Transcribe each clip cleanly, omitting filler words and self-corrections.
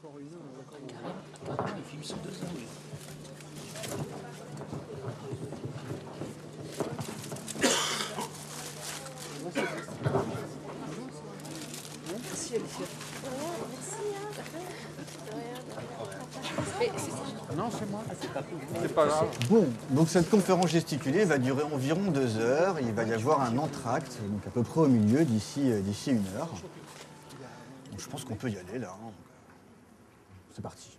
Le film, c'est 2 heures. Merci Alicia. Non, c'est moi. C'est pas grave. Bon, donc cette conférence gesticulée va durer environ 2 heures. Il va y avoir un entracte, donc à peu près au milieu, d'ici 1 heure. Donc je pense qu'on peut y aller là. C'est parti.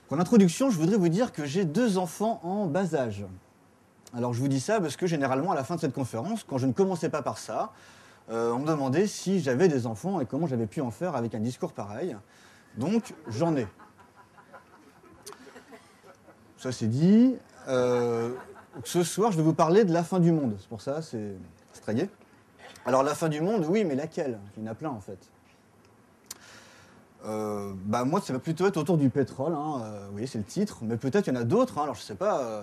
Pour l'introduction, je voudrais vous dire que j'ai 2 enfants en bas âge. Alors je vous dis ça parce que généralement à la fin de cette conférence, quand je ne commençais pas par ça, on me demandait si j'avais des enfants et comment j'avais pu en faire avec un discours pareil. Donc j'en ai. Ça c'est dit. Ce soir, je vais vous parler de la fin du monde. C'est pour ça, c'est très gai. Alors la fin du monde, oui, mais laquelle? Il y en a plein en fait. Moi, ça va plutôt être autour du pétrole. Oui, c'est le titre. Mais peut-être il y en a d'autres. Alors je sais pas.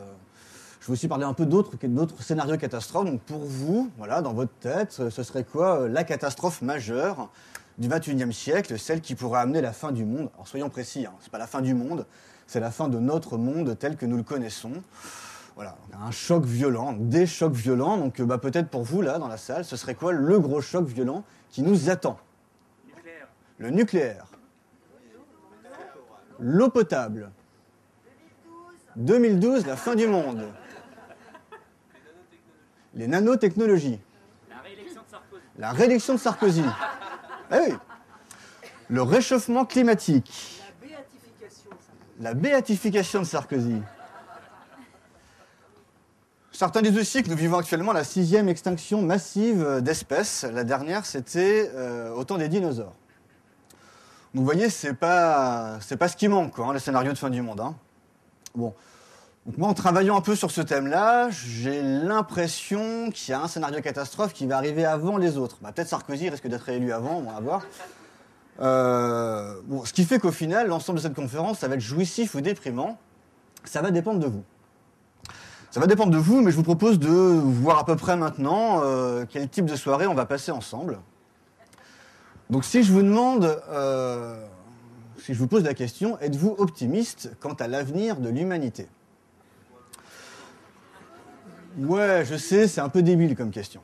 Je vais aussi parler un peu d'autres scénarios catastrophes. Donc pour vous, voilà, dans votre tête, ce serait quoi la catastrophe majeure du XXIe siècle, celle qui pourrait amener la fin du monde? Alors soyons précis, c'est pas la fin du monde, c'est la fin de notre monde tel que nous le connaissons. Voilà, un choc violent, des chocs violents. Donc peut-être pour vous, là, dans la salle, ce serait quoi le gros choc violent qui nous attend? Nucléaire. Le nucléaire. L'eau potable. 2012, la fin du monde. Les nanotechnologies. La réélection de Sarkozy. La réélection de Sarkozy. Ah oui. Le réchauffement climatique. La béatification de Sarkozy. Certains disent aussi que nous vivons actuellement la 6e extinction massive d'espèces. La dernière, c'était au temps des dinosaures. Donc vous voyez, c'est pas ce qui manque, quoi, les scénarios de fin du monde. Bon. Donc moi, en travaillant un peu sur ce thème-là, j'ai l'impression qu'il y a un scénario catastrophe qui va arriver avant les autres. Peut-être Sarkozy risque d'être réélu avant, on va voir. Ce qui fait qu'au final, l'ensemble de cette conférence, ça va être jouissif ou déprimant. Ça va dépendre de vous. Ça va dépendre de vous, mais je vous propose de voir à peu près maintenant quel type de soirée on va passer ensemble. Donc si je vous demande, si je vous pose la question, êtes-vous optimiste quant à l'avenir de l'humanité? Ouais, je sais, c'est un peu débile comme question.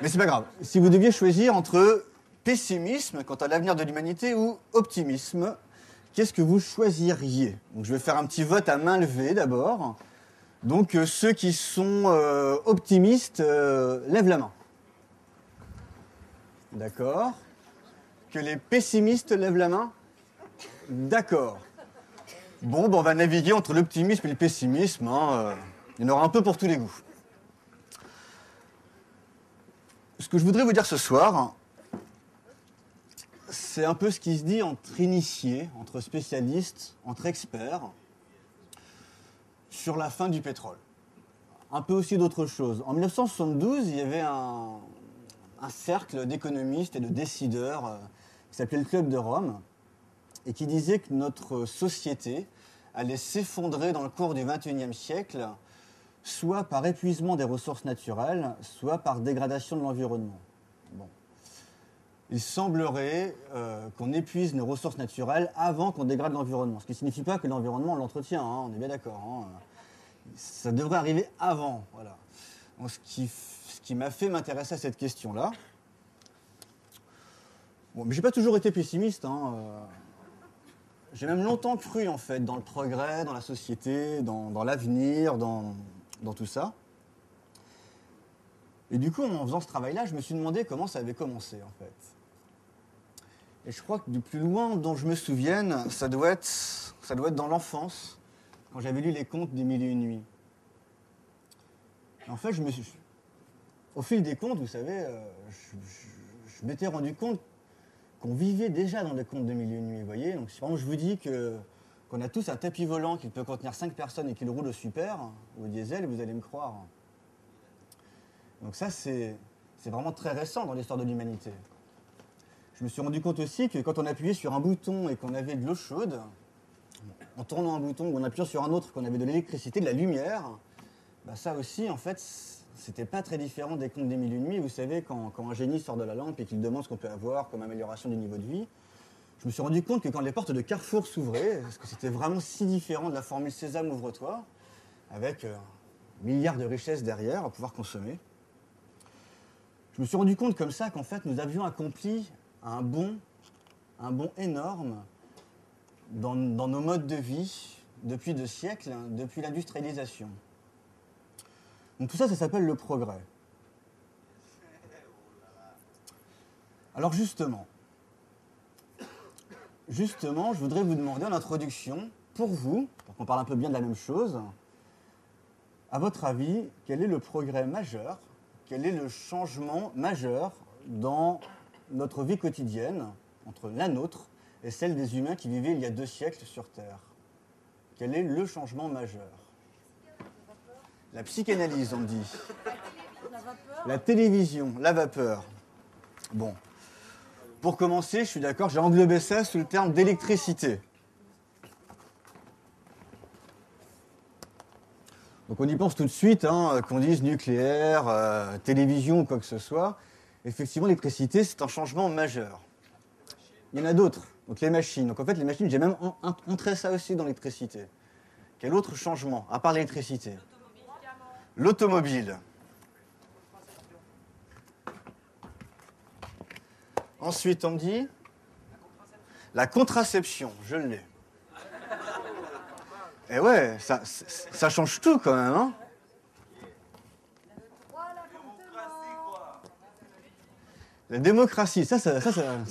Mais c'est pas grave. Si vous deviez choisir entre pessimisme quant à l'avenir de l'humanité ou optimisme, qu'est-ce que vous choisiriez? Donc je vais faire un petit vote à main levée d'abord. Donc ceux qui sont optimistes, lèvent la main. D'accord. Que les pessimistes lèvent la main? D'accord. Bon, on va naviguer entre l'optimisme et le pessimisme. Il y en aura un peu pour tous les goûts. Ce que je voudrais vous dire ce soir, c'est un peu ce qui se dit entre initiés, entre spécialistes, entre experts, sur la fin du pétrole. Un peu aussi d'autres choses. En 1972, il y avait un cercle d'économistes et de décideurs qui s'appelait le Club de Rome et qui disait que notre société allait s'effondrer dans le cours du XXIe siècle, soit par épuisement des ressources naturelles, soit par dégradation de l'environnement. Bon. Il semblerait qu'on épuise nos ressources naturelles avant qu'on dégrade l'environnement. Ce qui ne signifie pas que l'environnement, on l'entretient, on est bien d'accord. Ça devrait arriver avant. Voilà. Donc, ce qui m'a fait m'intéresser à cette question-là. Bon, mais j'ai pas toujours été pessimiste. J'ai même longtemps cru, en fait, dans le progrès, dans la société, dans l'avenir, dans tout ça. Et du coup, en faisant ce travail-là, je me suis demandé comment ça avait commencé, en fait. Et je crois que du plus loin dont je me souvienne, ça doit être dans l'enfance, quand j'avais lu les contes des Mille et une nuits. Et en fait, au fil des contes, vous savez, je m'étais rendu compte qu'on vivait déjà dans les contes de Mille et une nuits, vous voyez. Donc si vraiment je vous dis qu'on a tous un tapis volant qui peut contenir 5 personnes et qui roule au super, ou au diesel, vous allez me croire. Donc ça, c'est vraiment très récent dans l'histoire de l'humanité. Je me suis rendu compte aussi que quand on appuyait sur un bouton et qu'on avait de l'eau chaude, en tournant un bouton ou en appuyant sur un autre qu'on avait de l'électricité, de la lumière, ça aussi, en fait, c'était pas très différent des contes des Mille et une nuits. Vous savez, quand un génie sort de la lampe et qu'il demande ce qu'on peut avoir comme amélioration du niveau de vie, je me suis rendu compte que quand les portes de Carrefour s'ouvraient, parce que c'était vraiment si différent de la formule Sésame, ouvre-toi, avec milliards de richesses derrière à pouvoir consommer, je me suis rendu compte comme ça qu'en fait, nous avions accompli un bond énorme dans nos modes de vie depuis 2 siècles, depuis l'industrialisation. Donc tout ça, ça s'appelle le progrès. Alors justement, je voudrais vous demander en introduction, pour vous, pour qu'on parle un peu bien de la même chose, à votre avis, quel est le progrès majeur, quel est le changement majeur dans notre vie quotidienne, entre la nôtre et celle des humains qui vivaient il y a 2 siècles sur Terre? Quel est le changement majeur? La psychanalyse, on dit. La télévision, la vapeur. Bon. Pour commencer, je suis d'accord, j'ai englobé ça sous le terme d'électricité. Donc on y pense tout de suite, qu'on dise nucléaire, télévision ou quoi que ce soit. Effectivement, l'électricité, c'est un changement majeur. Il y en a d'autres, donc les machines. Donc en fait, les machines, j'ai même entré ça aussi dans l'électricité. Quel autre changement, à part l'électricité? L'automobile. Ensuite, on me dit la contraception, je l'ai. Et ouais, ça change tout quand même, hein. La démocratie, ça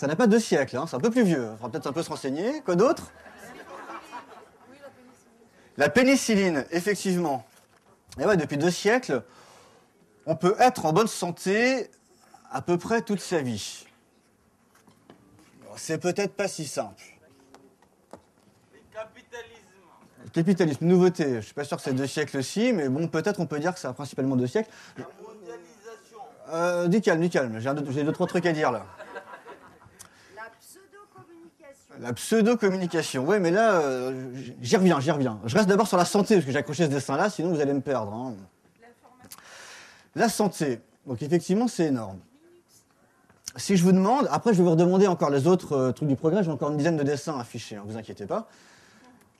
n'a pas 2 siècles, hein, c'est un peu plus vieux. Il faudra peut-être un peu se renseigner. Quoi d'autre? La pénicilline, effectivement. Et ouais, depuis 2 siècles, on peut être en bonne santé à peu près toute sa vie. C'est peut-être pas si simple. Le capitalisme, nouveauté. Je ne suis pas sûr que c'est 2 siècles aussi, mais bon, peut-être on peut dire que c'est principalement 2 siècles. La mondialisation. Du calme. J'ai 2-3 trucs à dire là. La pseudo-communication. La pseudo-communication. Oui, mais là, j'y reviens. Je reste d'abord sur la santé, parce que j'ai accroché ce dessin-là, sinon vous allez me perdre. Hein. La santé. Donc effectivement, c'est énorme. Si je vous demande, après je vais vous redemander encore les autres trucs du progrès, j'ai encore une dizaine de dessins affichés, ne vous inquiétez pas.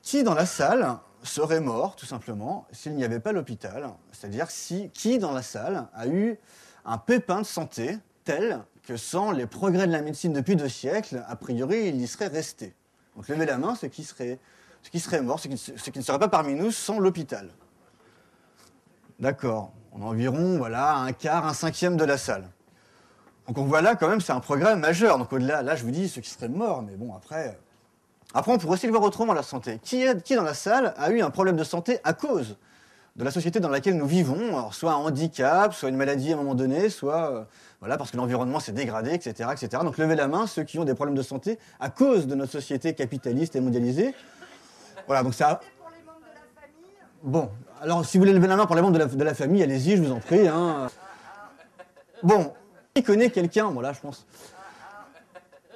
Qui dans la salle serait mort, tout simplement, s'il n'y avait pas l'hôpital? C'est-à-dire qui dans la salle a eu un pépin de santé tel que sans les progrès de la médecine depuis 2 siècles, a priori, il y serait resté. Donc levez la main, ceux qui seraient morts, ceux qui ne seraient pas parmi nous sans l'hôpital. D'accord. On a environ, voilà, un quart, un cinquième de la salle. Donc on voit là, quand même, c'est un progrès majeur. Donc au-delà, là, je vous dis ceux qui seraient morts, mais bon, après, on pourrait aussi le voir autrement, la santé. Qui dans la salle a eu un problème de santé à cause de la société dans laquelle nous vivons? Alors, soit un handicap, soit une maladie à un moment donné, soit voilà, parce que l'environnement s'est dégradé, etc., etc. Donc levez la main, ceux qui ont des problèmes de santé à cause de notre société capitaliste et mondialisée. Voilà, donc ça... Pour les membres de la famille. Bon, alors si vous voulez lever la main pour les membres de la famille, allez-y, je vous en prie. Hein. Bon, qui connaît quelqu'un? Bon, là, je pense.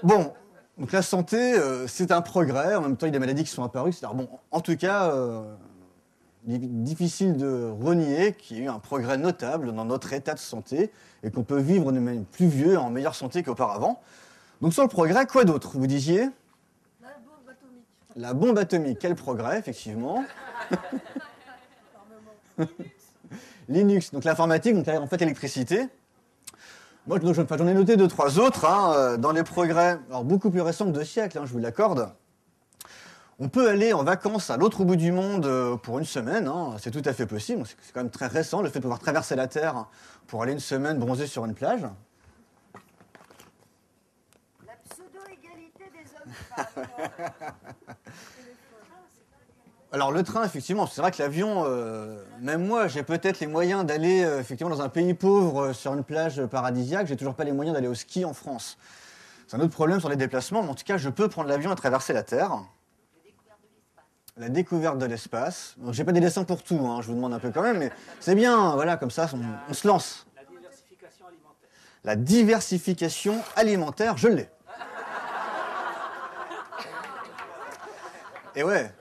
Bon, donc la santé, c'est un progrès. En même temps, il y a des maladies qui sont apparues, etc. Bon, en tout cas, difficile de renier qu'il y a eu un progrès notable dans notre état de santé et qu'on peut vivre de manière plus vieux, en meilleure santé qu'auparavant. Donc sur le progrès, quoi d'autre, vous disiez? La bombe atomique. La bombe atomique, quel progrès, effectivement. Linux, donc l'informatique, donc en fait l'électricité. Moi, j'en ai noté 2-3 autres dans les progrès, alors beaucoup plus récents que 2 siècles, je vous l'accorde. On peut aller en vacances à l'autre bout du monde pour 1 semaine, c'est tout à fait possible. C'est quand même très récent, le fait de pouvoir traverser la Terre pour aller 1 semaine bronzer sur une plage. La pseudo-égalité des hommes-femmes. Alors le train, effectivement, c'est vrai que l'avion, même moi, j'ai peut-être les moyens d'aller effectivement dans un pays pauvre sur une plage paradisiaque, j'ai toujours pas les moyens d'aller au ski en France. C'est un autre problème sur les déplacements, mais en tout cas, je peux prendre l'avion et traverser la Terre. La découverte de l'espace. Donc j'ai pas des dessins pour tout, je vous demande un peu quand même, mais c'est bien, voilà, comme ça, on se lance. La diversification alimentaire. La diversification alimentaire, je l'ai. Et ouais.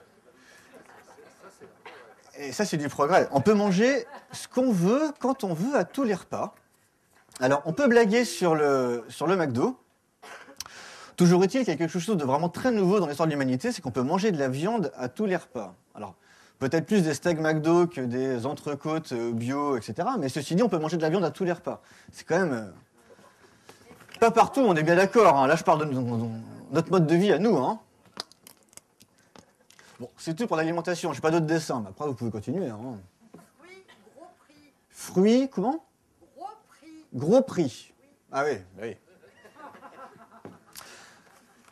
Et ça, c'est du progrès. On peut manger ce qu'on veut, quand on veut, à tous les repas. Alors, on peut blaguer sur le McDo. Toujours est-il qu'il y a quelque chose de vraiment très nouveau dans l'histoire de l'humanité, c'est qu'on peut manger de la viande à tous les repas. Alors, peut-être plus des steaks McDo que des entrecôtes bio, etc. Mais ceci dit, on peut manger de la viande à tous les repas. C'est quand même... pas partout, on est bien d'accord. Hein. Là, je parle de notre mode de vie à nous. Hein. Bon, c'est tout pour l'alimentation. Je n'ai pas d'autres dessins. Mais après, vous pouvez continuer. Hein. Fruits, gros prix. Fruits, comment? Gros prix. Gros prix. Ah oui, oui.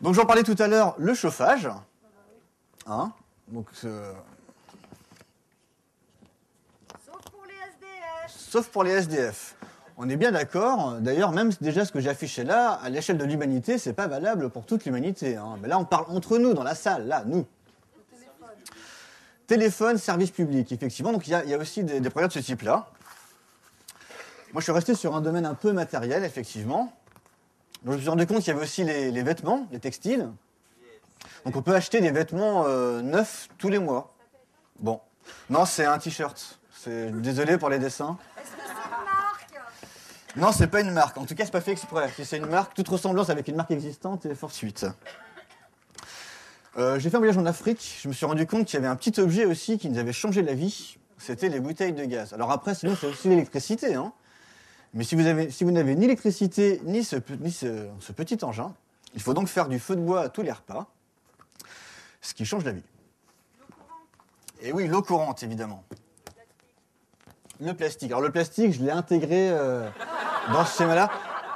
Donc j'en parlais tout à l'heure, le chauffage. Hein? Donc, Sauf pour les SDF. sauf pour les SDF. On est bien d'accord. D'ailleurs, même déjà ce que j'ai affiché là, à l'échelle de l'humanité, c'est pas valable pour toute l'humanité. Hein. Mais là, on parle entre nous, dans la salle, là, nous. Téléphone, service public, effectivement. Donc il y a aussi des projets de ce type-là. Moi, je suis resté sur un domaine un peu matériel, effectivement. Donc, je me suis rendu compte qu'il y avait aussi les vêtements, les textiles. Donc on peut acheter des vêtements neufs tous les mois. Bon. Non, c'est un t-shirt. Désolé pour les dessins. Est-ce que c'est une marque? Non, c'est pas une marque. En tout cas, c'est pas fait exprès. Si c'est une marque, toute ressemblance avec une marque existante est fortuite. J'ai fait un voyage en Afrique. Je me suis rendu compte qu'il y avait un petit objet aussi qui nous avait changé la vie. C'était les bouteilles de gaz. Alors après, sinon, c'est aussi l'électricité. Hein. Mais si vous n'avez ni l'électricité, ni ce petit engin, il faut donc faire du feu de bois à tous les repas, ce qui change la vie. Et oui, l'eau courante, évidemment. Le plastique. Alors le plastique, je l'ai intégré dans ce schéma-là,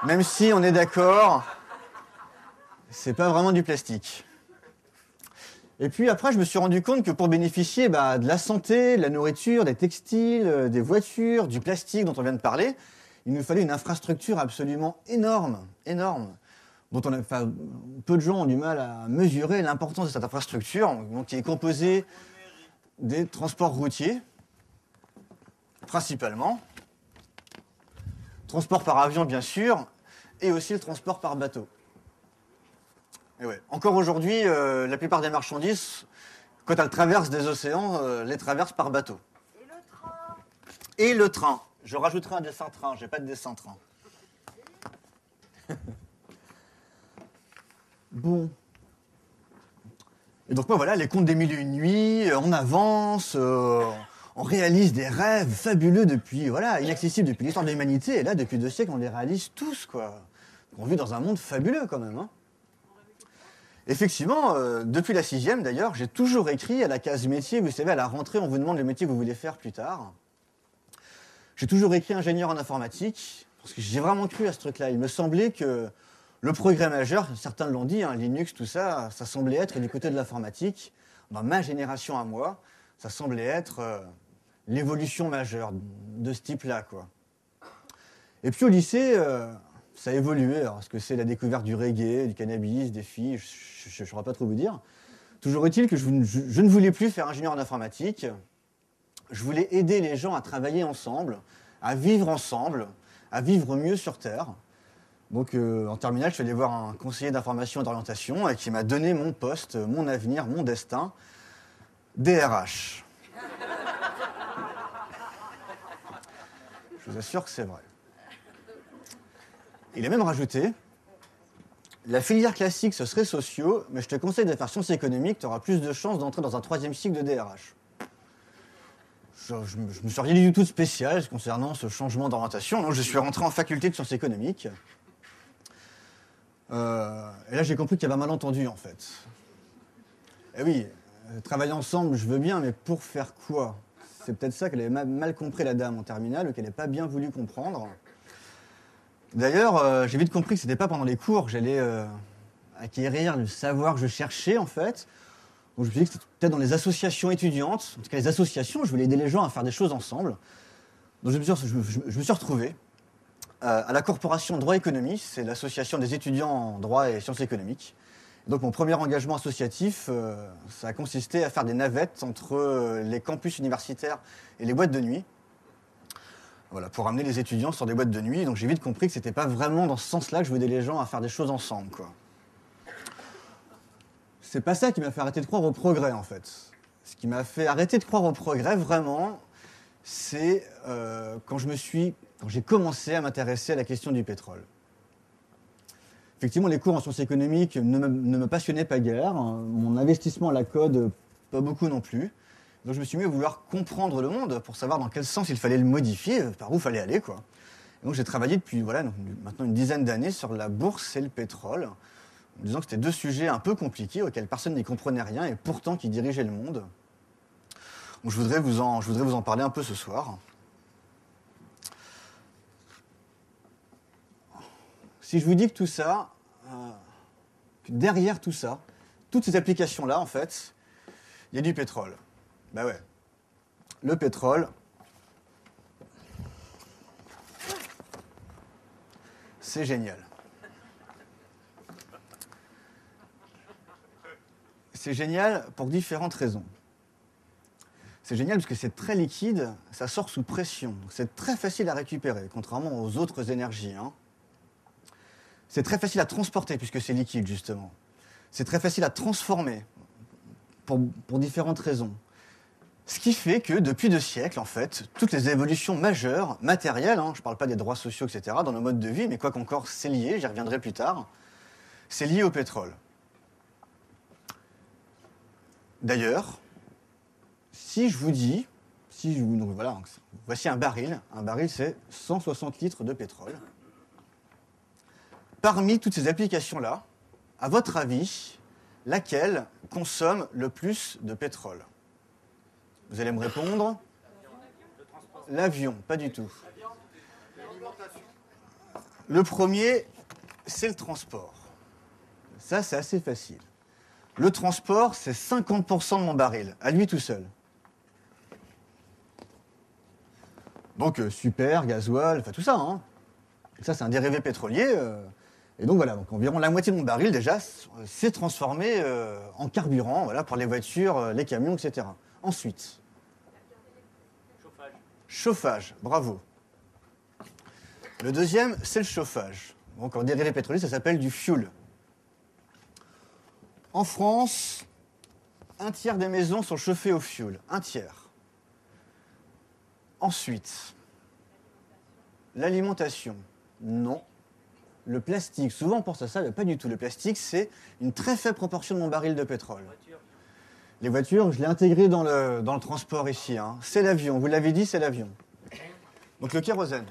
même si on est d'accord, c'est pas vraiment du plastique. Et puis après, je me suis rendu compte que pour bénéficier de la santé, de la nourriture, des textiles, des voitures, du plastique dont on vient de parler, il nous fallait une infrastructure absolument énorme, dont peu de gens ont du mal à mesurer l'importance de cette infrastructure, donc, qui est composée des transports routiers, principalement, transport par avion bien sûr, et aussi le transport par bateau. Et ouais. Encore aujourd'hui, la plupart des marchandises, quand elles traversent des océans, les traversent par bateau. Et le train? Et le train. Je rajouterai un dessin train, j'ai pas de dessin train. Bon. Et donc moi voilà, les contes des mille et une nuits, on avance, on réalise des rêves fabuleux inaccessibles depuis l'histoire de l'humanité, et là depuis 2 siècles on les réalise tous, quoi. On vit dans un monde fabuleux quand même, hein. Effectivement, depuis la 6e d'ailleurs, j'ai toujours écrit à la case métier, vous savez, à la rentrée on vous demande le métier que vous voulez faire plus tard. J'ai toujours écrit ingénieur en informatique, parce que j'ai vraiment cru à ce truc-là. Il me semblait que le progrès majeur, certains l'ont dit, hein, Linux, tout ça, ça semblait être du côté de l'informatique. Dans ma génération à moi, ça semblait être l'évolution majeure de ce type-là, quoi. Et puis au lycée, ça a évolué. Alors, est-ce que c'est la découverte du reggae, du cannabis, des filles? Je ne saurais pas trop vous dire. Toujours est-il que je ne voulais plus faire ingénieur en informatique. Je voulais aider les gens à travailler ensemble, à vivre mieux sur Terre. Donc en terminale, je suis allé voir un conseiller d'information et d'orientation qui m'a donné mon poste, mon avenir, mon destin, DRH. Je vous assure que c'est vrai. Il a même rajouté, la filière classique, ce serait sociaux, mais je te conseille de faire sciences économiques, tu auras plus de chances d'entrer dans un 3e cycle de DRH. Je me suis rien dit du tout de spécial concernant ce changement d'orientation. Donc je suis rentré en faculté de sciences économiques. Et là, j'ai compris qu'il y avait un malentendu, en fait. Eh oui, travailler ensemble, je veux bien, mais pour faire quoi? C'est peut-être ça qu'elle avait mal compris, la dame, en terminale, ou qu'elle n'avait pas bien voulu comprendre. D'ailleurs, j'ai vite compris que ce n'était pas pendant les cours que j'allais acquérir le savoir que je cherchais, en fait. Donc je me suis dit que c'était peut-être dans les associations étudiantes, en tout cas les associations, je voulais aider les gens à faire des choses ensemble. Donc je me suis retrouvé à la Corporation Droit Économie, c'est l'association des étudiants en droit et sciences économiques. Donc mon premier engagement associatif, ça a consisté à faire des navettes entre les campus universitaires et les boîtes de nuit. Voilà, pour amener les étudiants sur des boîtes de nuit. Donc j'ai vite compris que c'était pas vraiment dans ce sens-là que je voulais aider les gens à faire des choses ensemble, quoi. C'est pas ça qui m'a fait arrêter de croire au progrès, en fait. Ce qui m'a fait arrêter de croire au progrès, vraiment, c'est quand j'ai commencé à m'intéresser à la question du pétrole. Effectivement, les cours en sciences économiques ne me passionnaient pas guère. Mon investissement à la code, pas beaucoup non plus. Donc je me suis mis à vouloir comprendre le monde pour savoir dans quel sens il fallait le modifier, par où il fallait aller, quoi. Et donc j'ai travaillé depuis maintenant une dizaine d'années sur la bourse et le pétrole, en disant que c'était deux sujets un peu compliqués auxquels personne n'y comprenait rien et pourtant qui dirigeaient le monde. Donc je voudrais vous en parler un peu ce soir. Si je vous dis que tout ça, que derrière tout ça, toutes ces applications-là, en fait, il y a du pétrole. Ben ouais. Le pétrole, c'est génial. C'est génial pour différentes raisons. C'est génial parce que c'est très liquide, ça sort sous pression. C'est très facile à récupérer, contrairement aux autres énergies, hein. C'est très facile à transporter puisque c'est liquide, justement. C'est très facile à transformer pour différentes raisons. Ce qui fait que depuis 2 siècles, en fait, toutes les évolutions majeures, matérielles, hein, je ne parle pas des droits sociaux, etc., dans nos modes de vie, mais quoi qu'encore, c'est lié, j'y reviendrai plus tard, c'est lié au pétrole. D'ailleurs, si je vous dis, donc voilà, voici un baril c'est 160 litres de pétrole. Parmi toutes ces applications-là, à votre avis, laquelle consomme le plus de pétrole? Vous allez me répondre? L'avion, pas du tout. Le premier, c'est le transport. Ça, c'est assez facile. Le transport, c'est 50% de mon baril, à lui tout seul. Donc, super, gasoil, enfin tout ça, hein. Ça, c'est un dérivé pétrolier. Et donc voilà, donc environ la moitié de mon baril déjà s'est transformé en carburant, voilà, pour les voitures, les camions, etc. Ensuite, chauffage, bravo. Le deuxième, c'est le chauffage. Donc en dérivé pétrolier, ça s'appelle du fuel. En France, 1/3 des maisons sont chauffées au fuel, 1/3. Ensuite, l'alimentation, non. Le plastique, souvent on pense à ça, mais pas du tout. Le plastique, c'est une très faible proportion de mon baril de pétrole. Les voitures, je l'ai intégré dans le transport ici, hein. C'est l'avion, vous l'avez dit, c'est l'avion. Donc le kérosène.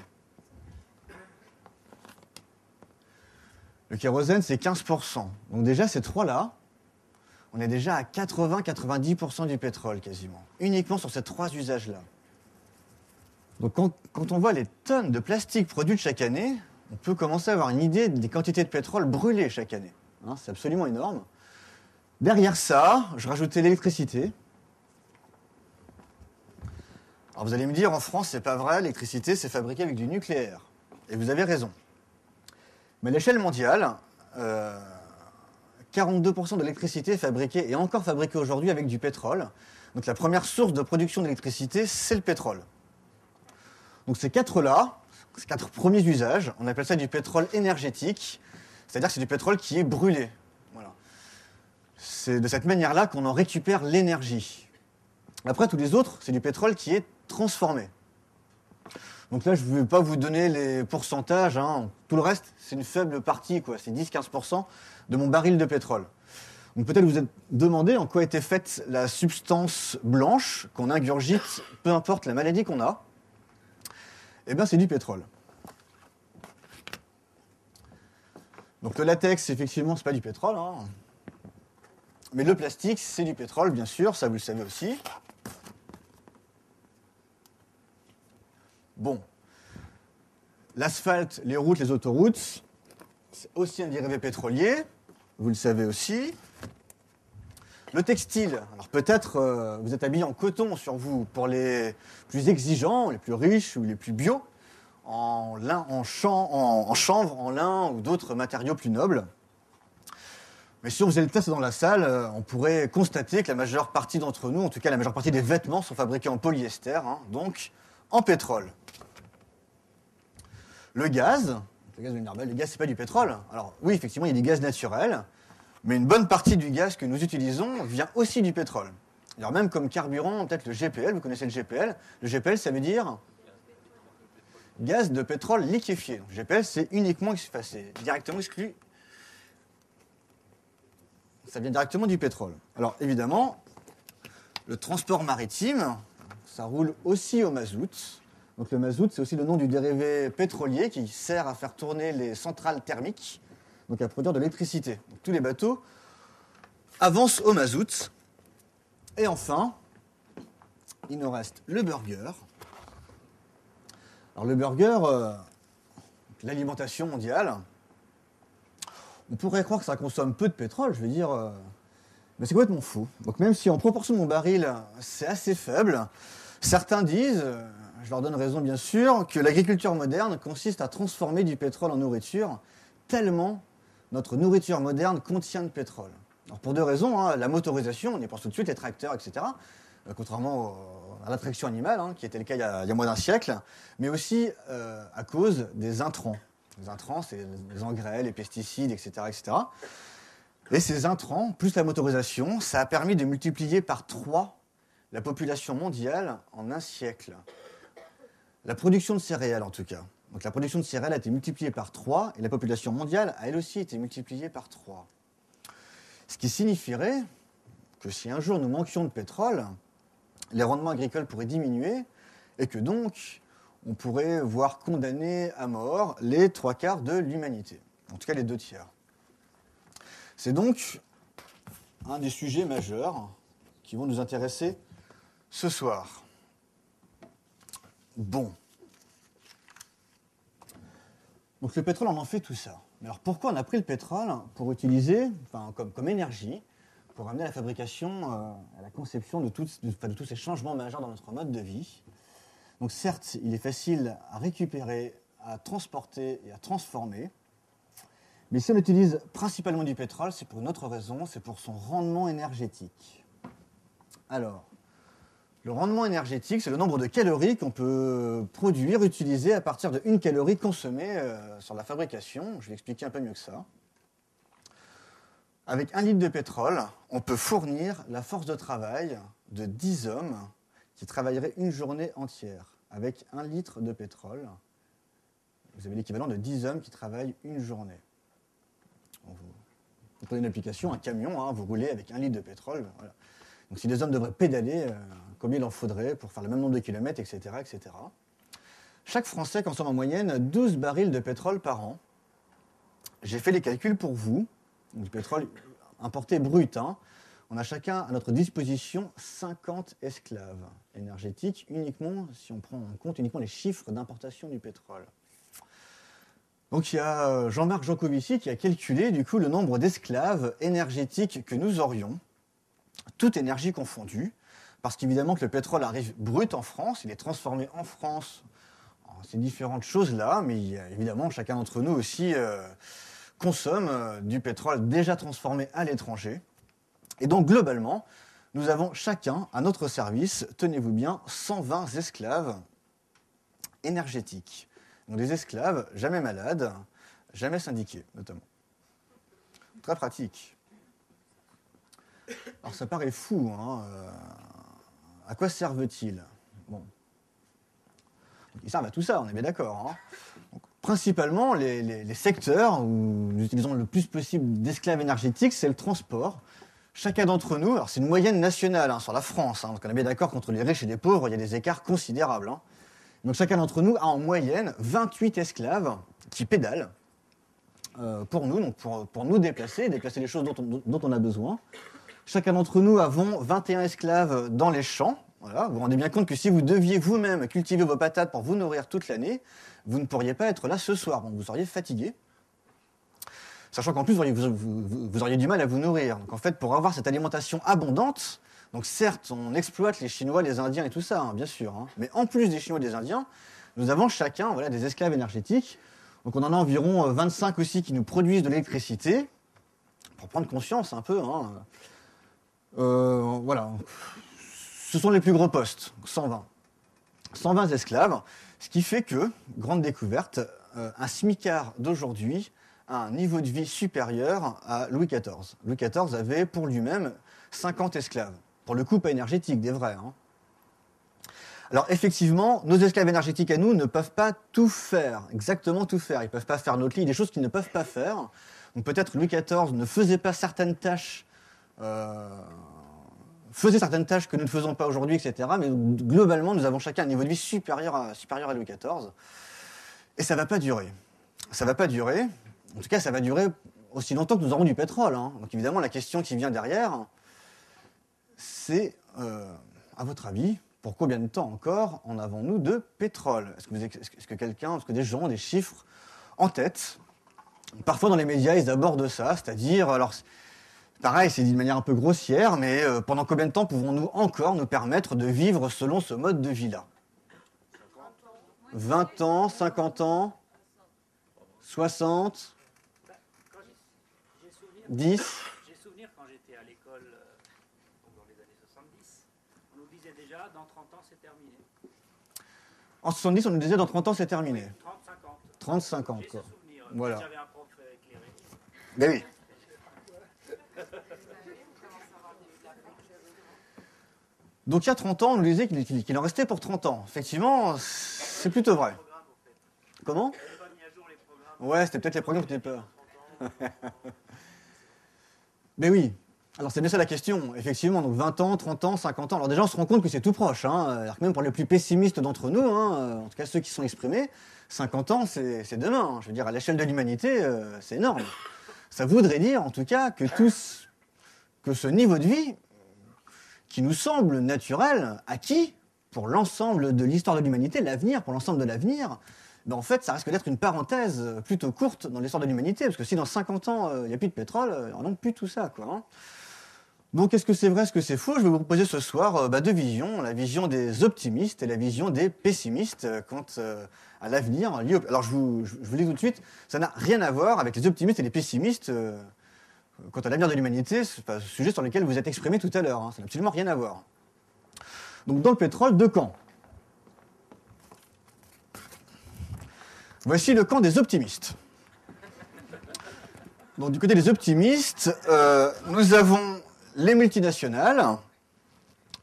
Le kérosène, c'est 15%. Donc déjà, ces trois-là, on est déjà à 80-90% du pétrole quasiment. Uniquement sur ces 3 usages-là. Donc quand on voit les tonnes de plastique produites chaque année, on peut commencer à avoir une idée des quantités de pétrole brûlées chaque année. Hein, c'est absolument énorme. Derrière ça, je rajoutais l'électricité. Alors vous allez me dire, en France, c'est pas vrai, l'électricité, c'est fabriqué avec du nucléaire. Et vous avez raison. Mais à l'échelle mondiale, 42% de l'électricité est fabriquée, et encore fabriquée aujourd'hui, avec du pétrole. Donc la première source de production d'électricité, c'est le pétrole. Donc ces 4-là, ces 4 premiers usages, on appelle ça du pétrole énergétique, c'est-à-dire que c'est du pétrole qui est brûlé. Voilà. C'est de cette manière-là qu'on en récupère l'énergie. Après, tous les autres, c'est du pétrole qui est transformé. Donc là, je ne vais pas vous donner les pourcentages, hein. Tout le reste, c'est une faible partie, quoi. C'est 10-15% de mon baril de pétrole. Donc peut-être vous êtes demandé en quoi était faite la substance blanche qu'on ingurgite, peu importe la maladie qu'on a. Eh bien, c'est du pétrole. Donc le latex, effectivement, c'est pas du pétrole, hein. Mais le plastique, c'est du pétrole, bien sûr, ça vous le savez aussi. Bon. L'asphalte, les routes, les autoroutes, c'est aussi un dérivé pétrolier, vous le savez aussi. Le textile, alors peut-être vous êtes habillé en coton sur vous pour les plus exigeants, les plus riches ou les plus bio, en chanvre, en lin ou d'autres matériaux plus nobles. Mais si on faisait le test dans la salle, on pourrait constater que la majeure partie d'entre nous, en tout cas la majeure partie des vêtements, sont fabriqués en polyester, hein, donc en pétrole. Le gaz, c'est pas du pétrole. Alors oui, effectivement, il y a des gaz naturels, mais une bonne partie du gaz que nous utilisons vient aussi du pétrole. Alors même comme carburant, peut-être le GPL, vous connaissez le GPL. Le GPL, ça veut dire gaz de pétrole liquéfié. Donc, GPL, c'est uniquement, c'est directement exclu ça vient directement du pétrole. Alors évidemment, le transport maritime, ça roule aussi au mazout. Donc le mazout, c'est aussi le nom du dérivé pétrolier qui sert à faire tourner les centrales thermiques, donc à produire de l'électricité. Donc, tous les bateaux avancent au mazout. Et enfin, il nous reste le burger. Alors le burger, l'alimentation mondiale, on pourrait croire que ça consomme peu de pétrole, je veux dire, mais c'est complètement faux. Donc même si en proportion de mon baril, c'est assez faible, certains disent, je leur donne raison bien sûr, que l'agriculture moderne consiste à transformer du pétrole en nourriture, tellement notre nourriture moderne contient de pétrole. Alors pour deux raisons, hein, la motorisation, on y pense tout de suite, les tracteurs, etc., contrairement à la traction animale, hein, qui était le cas il y a moins d'un siècle, mais aussi à cause des intrants. Les intrants, c'est les engrais, les pesticides, etc., etc. Et ces intrants, plus la motorisation, ça a permis de multiplier par 3 la population mondiale en un siècle. La production de céréales, en tout cas. Donc la production de céréales a été multipliée par 3 et la population mondiale a elle aussi été multipliée par 3. Ce qui signifierait que si un jour nous manquions de pétrole, les rendements agricoles pourraient diminuer et que donc on pourrait voir condamner à mort les 3/4 de l'humanité, en tout cas les 2/3. C'est donc un des sujets majeurs qui vont nous intéresser ce soir. Bon. Donc le pétrole, on en fait tout ça. Mais alors pourquoi on a pris le pétrole pour utiliser, comme énergie, pour amener à la fabrication, à la conception de tous ces changements majeurs dans notre mode de vie? Donc certes, il est facile à récupérer, à transporter et à transformer, mais si on utilise principalement du pétrole, c'est pour une autre raison, c'est pour son rendement énergétique. Alors, le rendement énergétique, c'est le nombre de calories qu'on peut produire, utiliser à partir de 1 calorie consommée sur la fabrication. Je vais expliquer un peu mieux que ça. Avec 1 litre de pétrole, on peut fournir la force de travail de 10 hommes qui travailleraient une journée entière. Avec 1 litre de pétrole, vous avez l'équivalent de 10 hommes qui travaillent une journée. Vous prenez une application, un camion, hein, vous roulez avec 1 litre de pétrole. Voilà. Donc si des hommes devraient pédaler, combien il en faudrait pour faire le même nombre de kilomètres, etc., etc. Chaque Français consomme en moyenne 12 barils de pétrole par an. J'ai fait les calculs pour vous. Donc, du pétrole importé brut, hein. On a chacun à notre disposition 50 esclaves énergétiques, uniquement si on prend en compte uniquement les chiffres d'importation du pétrole. Donc il y a Jean-Marc Jancovici qui a calculé du coup le nombre d'esclaves énergétiques que nous aurions, toute énergie confondue, parce qu'évidemment que le pétrole arrive brut en France, il est transformé en France en ces différentes choses-là, mais évidemment chacun d'entre nous aussi consomme du pétrole déjà transformé à l'étranger. Et donc, globalement, nous avons chacun, à notre service, tenez-vous bien, 120 esclaves énergétiques. Donc des esclaves jamais malades, jamais syndiqués, notamment. Très pratique. Alors, ça paraît fou, hein. À quoi servent-ils? Bon. Ils servent à tout ça, on est bien d'accord, hein. Donc, principalement, les secteurs où nous utilisons le plus possible d'esclaves énergétiques, c'est le transport. Chacun d'entre nous, alors c'est une moyenne nationale hein, sur la France, hein, donc on est bien d'accord qu'entre les riches et les pauvres, il y a des écarts considérables. Hein. Donc chacun d'entre nous a en moyenne 28 esclaves qui pédalent pour nous, donc pour nous déplacer les choses dont on a besoin. Chacun d'entre nous avons 21 esclaves dans les champs. Voilà, vous vous rendez bien compte que si vous deviez vous-même cultiver vos patates pour vous nourrir toute l'année, vous ne pourriez pas être là ce soir, donc vous seriez fatigué. Sachant qu'en plus, vous auriez du mal à vous nourrir. Donc en fait, pour avoir cette alimentation abondante, donc certes, on exploite les Chinois, les Indiens et tout ça, hein, bien sûr. Hein, mais en plus des Chinois et des Indiens, nous avons chacun des esclaves énergétiques. Donc on en a environ 25 aussi qui nous produisent de l'électricité, pour prendre conscience un peu. Hein. Voilà. Ce sont les plus gros postes, 120. 120 esclaves, ce qui fait que, grande découverte, un smicard d'aujourd'hui a un niveau de vie supérieur à Louis XIV. Louis XIV avait pour lui-même 50 esclaves. Pour le coup, pas énergétiques, des vrais. Hein. Alors effectivement, nos esclaves énergétiques à nous ne peuvent pas tout faire, exactement tout faire. Ils ne peuvent pas faire notre lit, des choses qu'ils ne peuvent pas faire. Donc peut-être Louis XIV ne faisait pas certaines tâches faisaient certaines tâches que nous ne faisons pas aujourd'hui, etc. Mais globalement, nous avons chacun un niveau de vie supérieur à Louis XIV. Et ça ne va pas durer. Ça ne va pas durer. En tout cas, ça va durer aussi longtemps que nous aurons du pétrole. Hein. Donc évidemment, la question qui vient derrière, c'est, à votre avis, pour combien de temps encore en avons-nous de pétrole? Est-ce que des gens ont des chiffres en tête? Parfois, dans les médias, ils abordent ça, c'est-à-dire, alors, pareil, c'est dit de manière un peu grossière, mais pendant combien de temps pouvons-nous encore nous permettre de vivre selon ce mode de vie-là? 20 ans, 50 ans, 60, 10. J'ai souvenir quand j'étais à l'école, dans les années 70, on nous disait déjà dans 30 ans c'est terminé. En 70, on nous disait dans 30 ans c'est terminé. 30-50. 30-50, J'ai ce quoi. souvenir. Voilà. J'avais un prof éclairé. Ben oui. Donc il y a 30 ans, on nous disait qu'il en restait pour 30 ans. Effectivement, c'est plutôt vrai. Comment? Ouais, c'était peut-être les programmes qui étaient pas. Mais oui. Alors c'est bien ça la question. Effectivement, donc 20 ans, 30 ans, 50 ans. Alors déjà, on se rend compte que c'est tout proche. Hein. Alors que même pour les plus pessimistes d'entre nous, hein, en tout cas ceux qui sont exprimés, 50 ans, c'est demain. Hein. Je veux dire, à l'échelle de l'humanité, c'est énorme. Ça voudrait dire, en tout cas, que ce niveau de vie, qui nous semble naturel, acquis, pour l'ensemble de l'histoire de l'humanité, l'avenir, pour l'ensemble de l'avenir, ben en fait, ça risque d'être une parenthèse plutôt courte dans l'histoire de l'humanité, parce que si dans 50 ans, il n'y a plus de pétrole, il n'y aura donc plus tout ça, quoi. Hein. Donc, est-ce que c'est vrai, est-ce que c'est faux? Je vais vous proposer ce soir deux visions, la vision des optimistes et la vision des pessimistes quant à l'avenir. Alors, je vous le dis tout de suite, ça n'a rien à voir avec les optimistes et les pessimistes quant à l'avenir de l'humanité, c'est pas le sujet sur lequel vous êtes exprimé tout à l'heure, hein, ça n'a absolument rien à voir. Donc, dans le pétrole, deux camps. Voici le camp des optimistes. Donc, du côté des optimistes, nous avons les multinationales,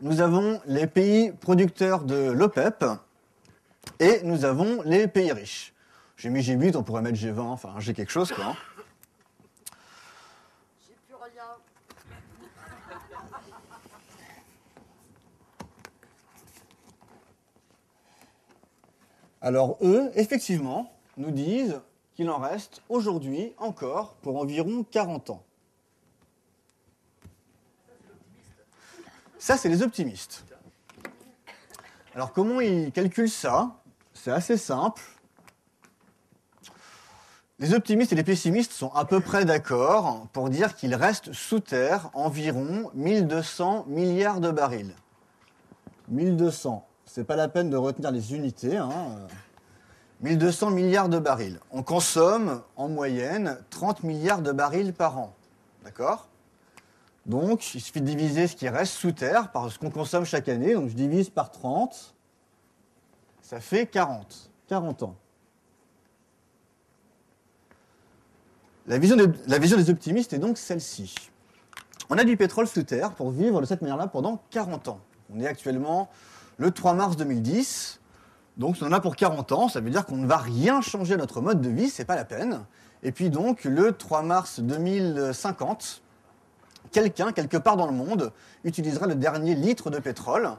nous avons les pays producteurs de l'OPEP et nous avons les pays riches. J'ai mis G8, on pourrait mettre G20, enfin j'ai quelque chose quoi. Hein. J'ai plus rien. Alors eux, effectivement, nous disent qu'il en reste aujourd'hui encore pour environ 40 ans. Ça, c'est les optimistes. Alors, comment ils calculent ça? C'est assez simple. Les optimistes et les pessimistes sont à peu près d'accord pour dire qu'il reste sous terre environ 1200 milliards de barils. 1200, c'est pas la peine de retenir les unités. Hein. 1200 milliards de barils. On consomme en moyenne 30 milliards de barils par an. D'accord ? Donc, il suffit de diviser ce qui reste sous terre par ce qu'on consomme chaque année. Donc, je divise par 30. Ça fait 40. 40 ans. La vision des optimistes est donc celle-ci. On a du pétrole sous terre pour vivre de cette manière-là pendant 40 ans. On est actuellement le 3 mars 2010. Donc, si on en a pour 40 ans, ça veut dire qu'on ne va rien changer à notre mode de vie, c'est pas la peine. Et puis donc, le 3 mars 2050, quelqu'un, quelque part dans le monde, utilisera le dernier litre de pétrole.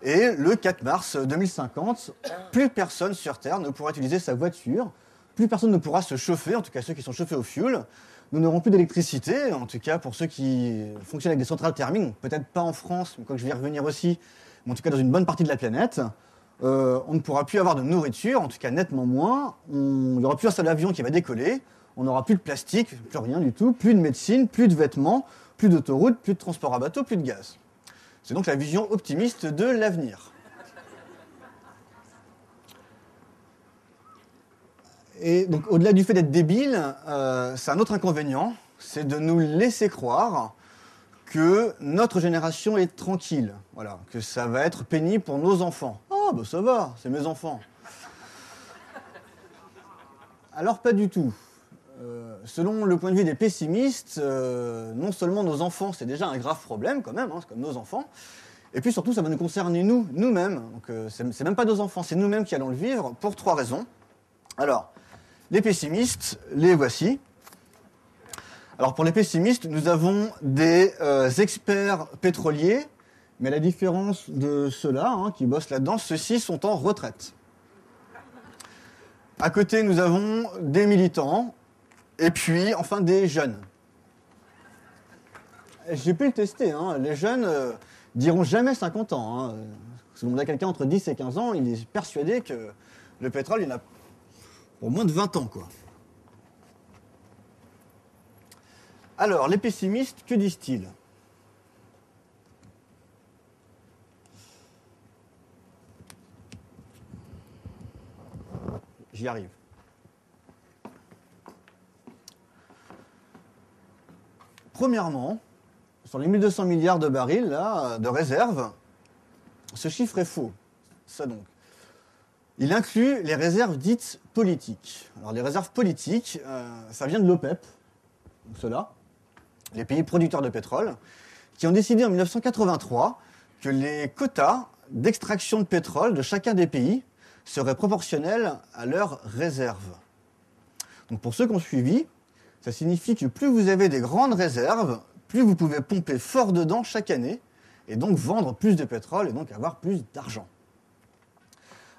Et le 4 mars 2050, plus personne sur Terre ne pourra utiliser sa voiture, plus personne ne pourra se chauffer, en tout cas ceux qui sont chauffés au fioul. Nous n'aurons plus d'électricité, en tout cas pour ceux qui fonctionnent avec des centrales thermiques, peut-être pas en France, mais quoi que je vais y revenir aussi, mais en tout cas dans une bonne partie de la planète. On ne pourra plus avoir de nourriture, en tout cas nettement moins. Il n'y aura plus un seul avion qui va décoller. On n'aura plus de plastique, plus rien du tout, plus de médecine, plus de vêtements, plus d'autoroutes, plus de transport à bateau, plus de gaz. C'est donc la vision optimiste de l'avenir. Et donc au-delà du fait d'être débile, c'est un autre inconvénient, c'est de nous laisser croire que notre génération est tranquille, voilà, que ça va être pénible pour nos enfants. Ah, ben ça va, c'est mes enfants. Alors pas du tout. Selon le point de vue des pessimistes, non seulement nos enfants, c'est déjà un grave problème quand même, hein, c'est comme nos enfants, et puis surtout ça va nous concerner nous-mêmes. Donc c'est même pas nos enfants, c'est nous-mêmes qui allons le vivre pour 3 raisons. Alors, les pessimistes, les voici. Alors pour les pessimistes, nous avons des experts pétroliers, mais à la différence de ceux-là qui bossent là-dedans, ceux-ci sont en retraite. À côté, nous avons des militants, et puis enfin des jeunes. J'ai pu le tester, les jeunes diront jamais 50 ans. Si on a quelqu'un entre 10 et 15 ans, il est persuadé que le pétrole, il a pour moins de 20 ans, quoi. Alors, les pessimistes, que disent-ils? J'y arrive. Premièrement, sur les 1200 milliards de barils là, de réserves, ce chiffre est faux. Ça donc. Il inclut les réserves dites politiques. Alors les réserves politiques, ça vient de l'OPEP, donc ceux-là, les pays producteurs de pétrole, qui ont décidé en 1983 que les quotas d'extraction de pétrole de chacun des pays seraient proportionnels à leurs réserves. Donc pour ceux qui ont suivi, ça signifie que plus vous avez des grandes réserves, plus vous pouvez pomper fort dedans chaque année, et donc vendre plus de pétrole, et donc avoir plus d'argent.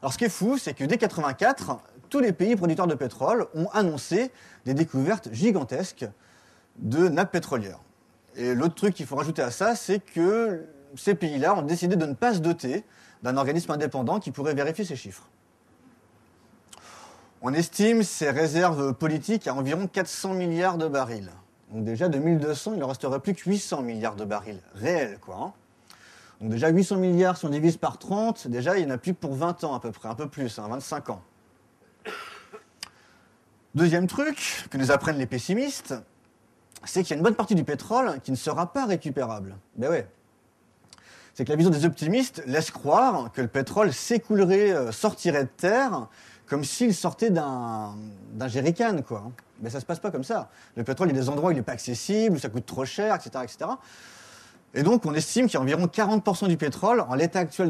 Alors ce qui est fou, c'est que dès 1984, tous les pays producteurs de pétrole ont annoncé des découvertes gigantesques de nappes pétrolières. Et l'autre truc qu'il faut rajouter à ça, c'est que ces pays-là ont décidé de ne pas se doter d'un organisme indépendant qui pourrait vérifier ces chiffres. On estime ces réserves politiques à environ 400 milliards de barils. Donc déjà, de 1200, il ne resterait plus que 800 milliards de barils réels, quoi. Donc déjà, 800 milliards, si on divise par 30, déjà, il n'y en a plus que pour 20 ans à peu près, un peu plus, 25 ans. Deuxième truc que nous apprennent les pessimistes, c'est qu'il y a une bonne partie du pétrole qui ne sera pas récupérable. Ben ouais. C'est que la vision des optimistes laisse croire que le pétrole s'écoulerait, sortirait de terre, comme s'il sortait d'un jerrycan, quoi. Mais ça ne se passe pas comme ça. Le pétrole, il y a des endroits où il n'est pas accessible, où ça coûte trop cher, etc., etc. Et donc, on estime qu'il y a environ 40% du pétrole, en l'état actuel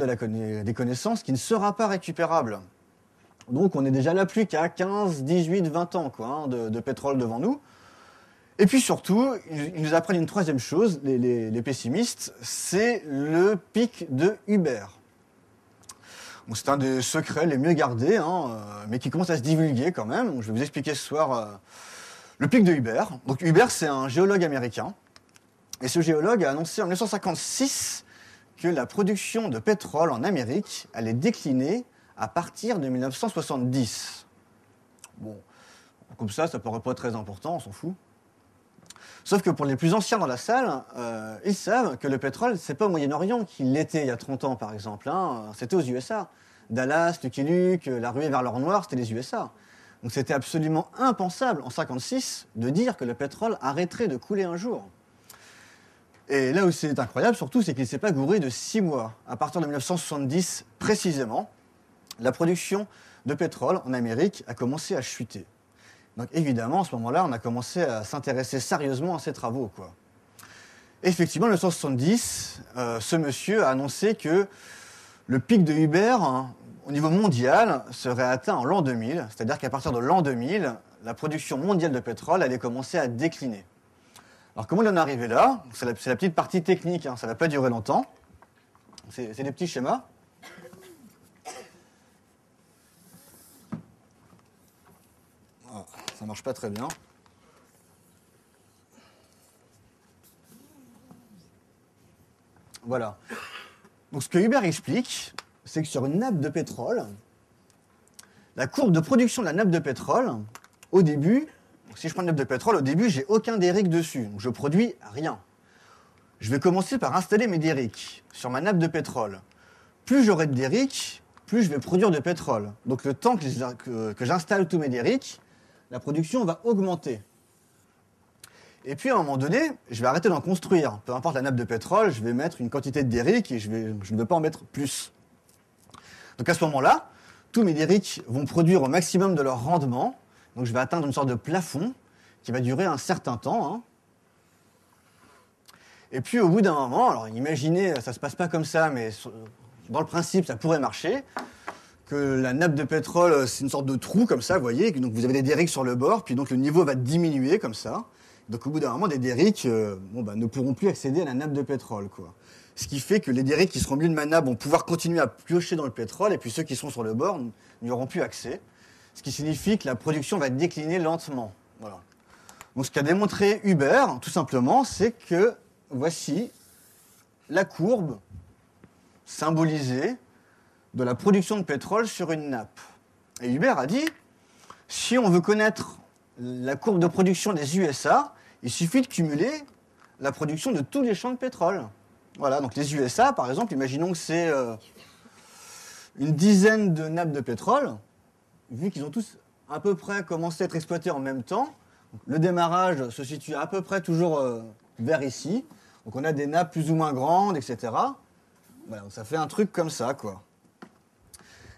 des connaissances, qui ne sera pas récupérable. Donc, on est déjà là plus qu'à 15, 18, 20 ans quoi, de pétrole devant nous. Et puis surtout, ils nous apprennent une troisième chose, les pessimistes, c'est le pic de Uber. Bon, c'est un des secrets les mieux gardés, mais qui commence à se divulguer quand même. Donc, je vais vous expliquer ce soir le pic de Uber. Donc Uber, c'est un géologue américain. Et ce géologue a annoncé en 1956 que la production de pétrole en Amérique allait décliner à partir de 1970. Bon, comme ça paraît pas très important, on s'en fout. Sauf que pour les plus anciens dans la salle, ils savent que le pétrole, c'est pas au Moyen-Orient qu'il l'était il y a 30 ans, par exemple. C'était aux USA. Dallas, Lucky Luke, la ruée vers l'or noir, c'était les USA. Donc c'était absolument impensable, en 1956, de dire que le pétrole arrêterait de couler un jour. Et là où c'est incroyable, surtout, c'est qu'il ne s'est pas gouré de 6 mois. À partir de 1970, précisément, la production de pétrole en Amérique a commencé à chuter. Donc évidemment, à ce moment-là, on a commencé à s'intéresser sérieusement à ces travaux, quoi. Effectivement, en 1970, ce monsieur a annoncé que le pic de Uber, au niveau mondial, serait atteint en l'an 2000, c'est-à-dire qu'à partir de l'an 2000, la production mondiale de pétrole allait commencer à décliner. Alors comment il en est arrivé là? C'est la petite partie technique, ça ne va pas durer longtemps. C'est des petits schémas. Ça ne marche pas très bien. Voilà. Donc ce que Uber explique, c'est que sur une nappe de pétrole, la courbe de production de la nappe de pétrole, au début, si je prends une nappe de pétrole, au début, j'ai aucun derrick dessus. Donc je produis rien. Je vais commencer par installer mes derricks sur ma nappe de pétrole. Plus j'aurai de derricks, plus je vais produire de pétrole. Donc le temps que j'installe tous mes derricks, la production va augmenter. Et puis à un moment donné, je vais arrêter d'en construire. Peu importe la nappe de pétrole, je vais mettre une quantité de derricks et je ne vais pas en mettre plus. Donc à ce moment-là, tous mes derricks vont produire au maximum de leur rendement. Donc je vais atteindre une sorte de plafond qui va durer un certain temps. Et puis au bout d'un moment, alors imaginez, ça ne se passe pas comme ça, mais dans le principe, ça pourrait marcher. Que la nappe de pétrole, c'est une sorte de trou comme ça, vous voyez. Donc vous avez des derricks sur le bord, puis donc le niveau va diminuer comme ça. Donc au bout d'un moment, des derricks ne pourront plus accéder à la nappe de pétrole, quoi. Ce qui fait que les derricks qui seront au milieu de ma nappe vont pouvoir continuer à piocher dans le pétrole, et puis ceux qui sont sur le bord n'y auront plus accès. Ce qui signifie que la production va décliner lentement. Voilà. Donc ce qu'a démontré Hubert, tout simplement, c'est que voici la courbe symbolisée de la production de pétrole sur une nappe. Et Hubert a dit, si on veut connaître la courbe de production des USA, il suffit de cumuler la production de tous les champs de pétrole. Voilà, donc les USA, par exemple, imaginons que c'est une dizaine de nappes de pétrole, vu qu'ils ont tous à peu près commencé à être exploités en même temps. Le démarrage se situe à peu près toujours vers ici. Donc on a des nappes plus ou moins grandes, etc. Voilà, donc ça fait un truc comme ça, quoi.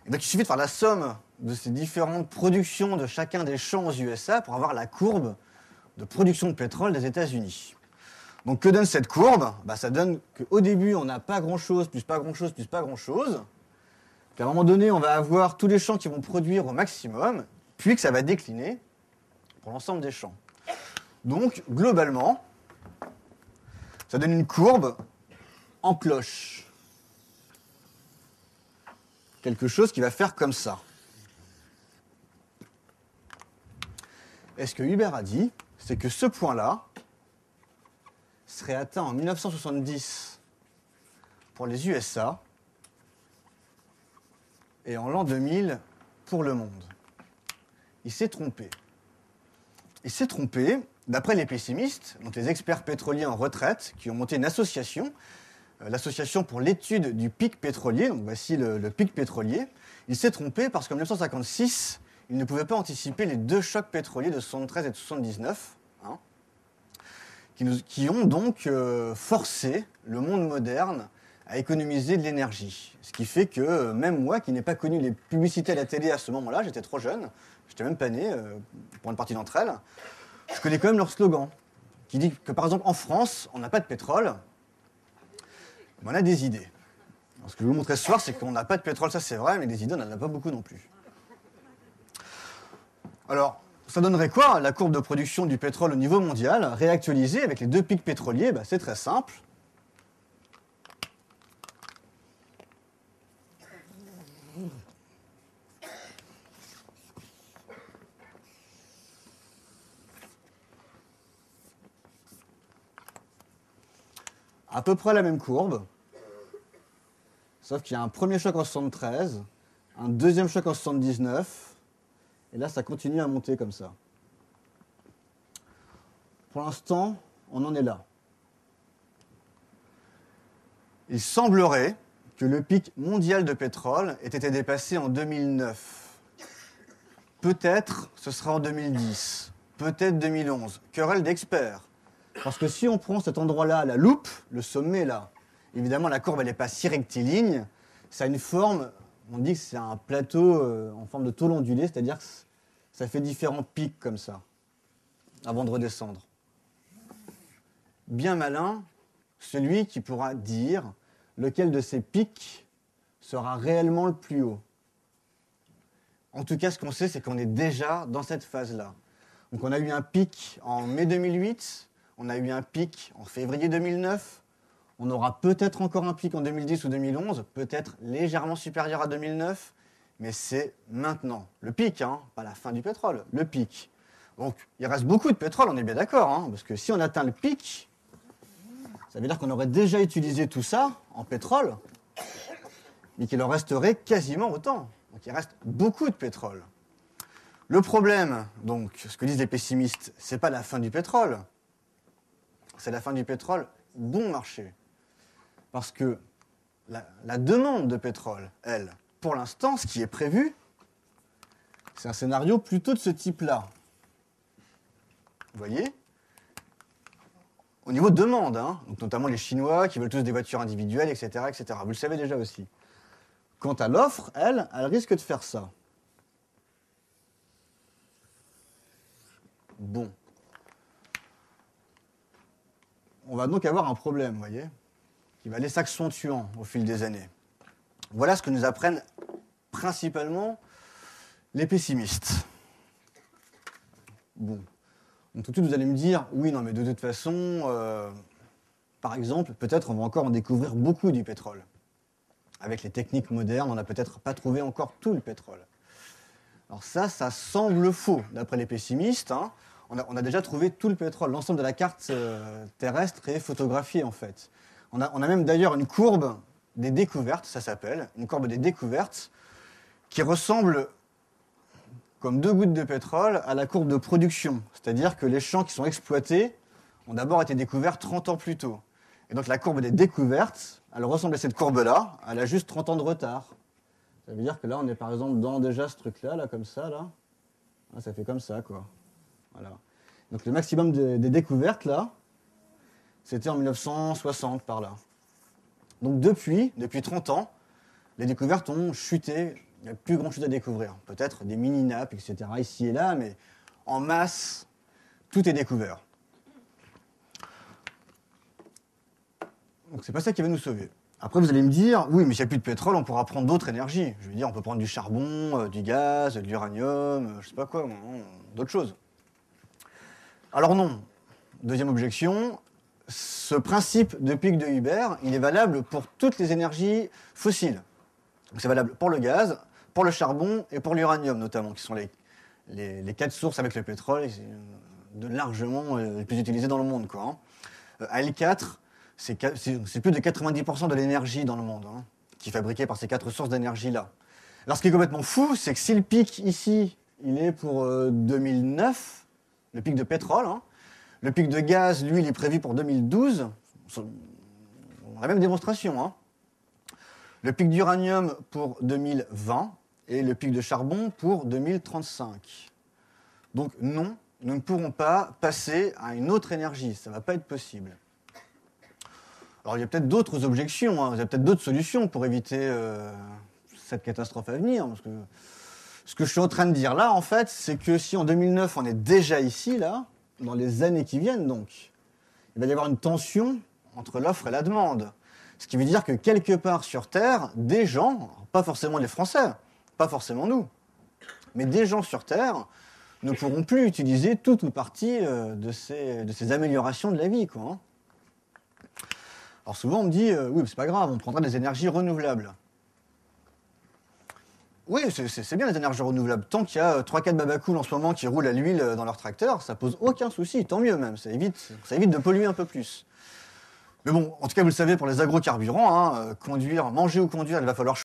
Et donc il suffit de faire la somme de ces différentes productions de chacun des champs aux USA pour avoir la courbe de production de pétrole des États-Unis. Donc que donne cette courbe ? Ça donne qu'au début, on n'a pas grand-chose, plus pas grand-chose, plus pas grand-chose. Qu'à un moment donné, on va avoir tous les champs qui vont produire au maximum, puis que ça va décliner pour l'ensemble des champs. Donc, globalement, ça donne une courbe en cloche. Quelque chose qui va faire comme ça. Et ce que Hubert a dit, c'est que ce point-là serait atteint en 1970 pour les USA et en l'an 2000 pour le monde. Il s'est trompé. Il s'est trompé, d'après les pessimistes, donc les experts pétroliers en retraite, qui ont monté une association, l'association pour l'étude du pic pétrolier, donc voici le pic pétrolier. Il s'est trompé parce qu'en 1956, il ne pouvait pas anticiper les deux chocs pétroliers de 73 et de 79, qui ont donc forcé le monde moderne à économiser de l'énergie. Ce qui fait que même moi, qui n'ai pas connu les publicités à la télé à ce moment-là, j'étais trop jeune, j'étais même pas né pour une partie d'entre elles, je connais quand même leur slogan, qui dit que par exemple en France, on n'a pas de pétrole, mais on a des idées. Alors, ce que je vais vous montrer ce soir, c'est qu'on n'a pas de pétrole, ça c'est vrai, mais des idées, on n'en a pas beaucoup non plus. Alors, ça donnerait quoi, la courbe de production du pétrole au niveau mondial, réactualisée avec les deux pics pétroliers ? C'est très simple. À peu près la même courbe, sauf qu'il y a un premier choc en 73, un deuxième choc en 79, et là, ça continue à monter comme ça. Pour l'instant, on en est là. Il semblerait que le pic mondial de pétrole ait été dépassé en 2009. Peut-être ce sera en 2010, peut-être 2011. Querelle d'experts. Parce que si on prend cet endroit-là à la loupe, le sommet là, évidemment la courbe elle n'est pas si rectiligne, ça a une forme, on dit que c'est un plateau en forme de tôle ondulée, c'est-à-dire que ça fait différents pics comme ça, avant de redescendre. Bien malin, celui qui pourra dire lequel de ces pics sera réellement le plus haut. En tout cas, ce qu'on sait, c'est qu'on est déjà dans cette phase-là. Donc on a eu un pic en mai 2008, on a eu un pic en février 2009, on aura peut-être encore un pic en 2010 ou 2011, peut-être légèrement supérieur à 2009, mais c'est maintenant. Le pic, pas la fin du pétrole, le pic. Donc il reste beaucoup de pétrole, on est bien d'accord, parce que si on atteint le pic, ça veut dire qu'on aurait déjà utilisé tout ça en pétrole, mais qu'il en resterait quasiment autant. Donc il reste beaucoup de pétrole. Le problème, donc, ce que disent les pessimistes, c'est pas la fin du pétrole, c'est la fin du pétrole bon marché. Parce que la demande de pétrole, elle, pour l'instant, ce qui est prévu, c'est un scénario plutôt de ce type-là. Vous voyez ? Au niveau de demande, donc notamment les Chinois qui veulent tous des voitures individuelles, etc., etc. Vous le savez déjà aussi. Quant à l'offre, elle risque de faire ça. Bon. On va donc avoir un problème, vous voyez, qui va aller s'accentuant au fil des années. Voilà ce que nous apprennent principalement les pessimistes. Bon. Donc tout de suite, vous allez me dire, oui, non, mais de toute façon, par exemple, peut-être on va encore en découvrir beaucoup du pétrole. Avec les techniques modernes, on n'a peut-être pas trouvé encore tout le pétrole. Alors ça semble faux, d'après les pessimistes. Hein. On a déjà trouvé tout le pétrole. L'ensemble de la carte terrestre est photographiée, en fait. On a même d'ailleurs une courbe des découvertes, ça s'appelle, une courbe des découvertes, qui ressemble, comme 2 gouttes de pétrole, à la courbe de production. C'est-à-dire que les champs qui sont exploités ont d'abord été découverts 30 ans plus tôt. Et donc la courbe des découvertes, elle ressemble à cette courbe-là, elle a juste 30 ans de retard. Ça veut dire que là, on est par exemple dans déjà ce truc-là, là, comme ça, là. Ah, ça fait comme ça, quoi. Voilà. Donc le maximum des découvertes, là, c'était en 1960, par là. Donc depuis 30 ans, les découvertes ont chuté. Il n'y a plus grand-chose à découvrir. Peut-être des mini-nappes, etc., ici et là, mais en masse, tout est découvert. Donc c'est pas ça qui va nous sauver. Après, vous allez me dire, oui, mais s'il n'y a plus de pétrole, on pourra prendre d'autres énergies. Je veux dire, on peut prendre du charbon, du gaz, de l'uranium, je sais pas quoi, d'autres choses. Alors non. Deuxième objection, ce principe de pic de Huber, il est valable pour toutes les énergies fossiles. Donc c'est valable pour le gaz, pour le charbon et pour l'uranium notamment, qui sont les 4 sources avec le pétrole, largement les plus utilisées dans le monde, quoi. Hein. À L4, c'est plus de 90% de l'énergie dans le monde, hein, qui est fabriquée par ces 4 sources d'énergie-là. Alors ce qui est complètement fou, c'est que si le pic ici, il est pour 2009, le pic de pétrole, hein, le pic de gaz, lui, il est prévu pour 2012, on a la même démonstration, hein. Le pic d'uranium pour 2020 et le pic de charbon pour 2035. Donc non, nous ne pourrons pas passer à une autre énergie, ça ne va pas être possible. Alors il y a peut-être d'autres objections, hein, il y a peut-être d'autres solutions pour éviter cette catastrophe à venir. Parce que ce que je suis en train de dire là, en fait, c'est que si en 2009 on est déjà ici, là, dans les années qui viennent donc, il va y avoir une tension entre l'offre et la demande. Ce qui veut dire que quelque part sur Terre, des gens, pas forcément les Français, pas forcément nous, mais des gens sur Terre ne pourront plus utiliser tout ou partie de ces améliorations de la vie, quoi. Hein. Alors souvent on me dit, oui, mais c'est pas grave, on prendra des énergies renouvelables. Oui, c'est bien les énergies renouvelables. Tant qu'il y a 3-4 babacools en ce moment qui roulent à l'huile dans leur tracteur, ça pose aucun souci, tant mieux même, ça évite de polluer un peu plus. Mais bon, en tout cas, vous le savez, pour les agrocarburants, hein, manger ou conduire, il va falloir